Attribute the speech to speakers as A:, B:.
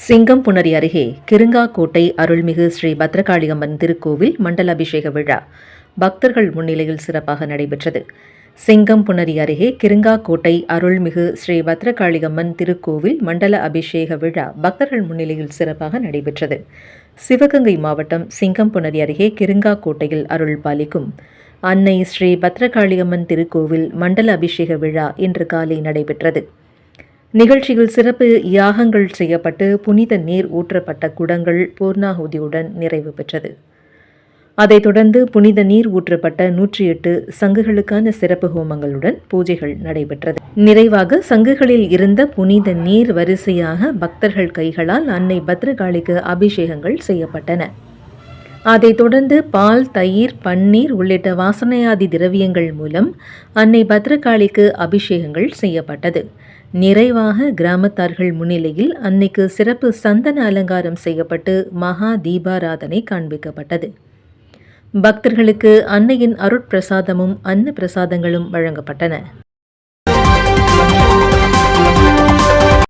A: சிங்கம்புணரி அருகே கிருங்காக்கோட்டை அருள்மிகு ஸ்ரீ பத்ரகாளியம்மன் திருக்கோவில் மண்டல அபிஷேக விழா பக்தர்கள் முன்னிலையில் சிறப்பாக நடைபெற்றது. சிங்கம்புணரி அருகே கிருங்காக்கோட்டை அருள்மிகு ஸ்ரீ பத்ரகாளியம்மன் திருக்கோவில் மண்டல அபிஷேக விழா பக்தர்கள் முன்னிலையில் சிறப்பாக நடைபெற்றது. சிவகங்கை மாவட்டம் சிங்கம்புணரி அருகே கிருங்காக்கோட்டையில் அருள் பாலிக்கும் அன்னை ஸ்ரீ பத்ரகாளியம்மன் திருக்கோவில் மண்டல அபிஷேக விழா இன்று காலை நடைபெற்றது. நிகழ்ச்சியில் சிறப்பு யாகங்கள் செய்யப்பட்டு புனித நீர் ஊற்றப்பட்ட குடங்கள் பூர்ணாகுதியுடன் நிறைவு பெற்றது. அதைத் தொடர்ந்து புனித நீர் ஊற்றப்பட்ட 108 சங்குகளுக்கான சிறப்பு ஹோமங்களுடன் பூஜைகள் நடைபெற்றது. நிறைவாக சங்குகளில் இருந்த புனித நீர் வரிசையாக பக்தர்கள் கைகளால் அன்னை பத்ரகாளிக்கு அபிஷேகங்கள் செய்யப்பட்டன. அதைத் தொடர்ந்து பால், தயிர், பன்னீர் உள்ளிட்ட வாசனையாதி திரவியங்கள் மூலம் அன்னை பத்ரகாளிக்கு அபிஷேகங்கள் செய்யப்பட்டது. நிறைவாக கிராமத்தார்கள் முன்னிலையில் அன்னைக்கு சிறப்பு சந்தன அலங்காரம் செய்யப்பட்டு மகா தீபாராதனை காண்பிக்கப்பட்டது. பக்தர்களுக்கு அன்னையின் அருட்பிரசாதமும் அன்ன பிரசாதங்களும் வழங்கப்பட்டன.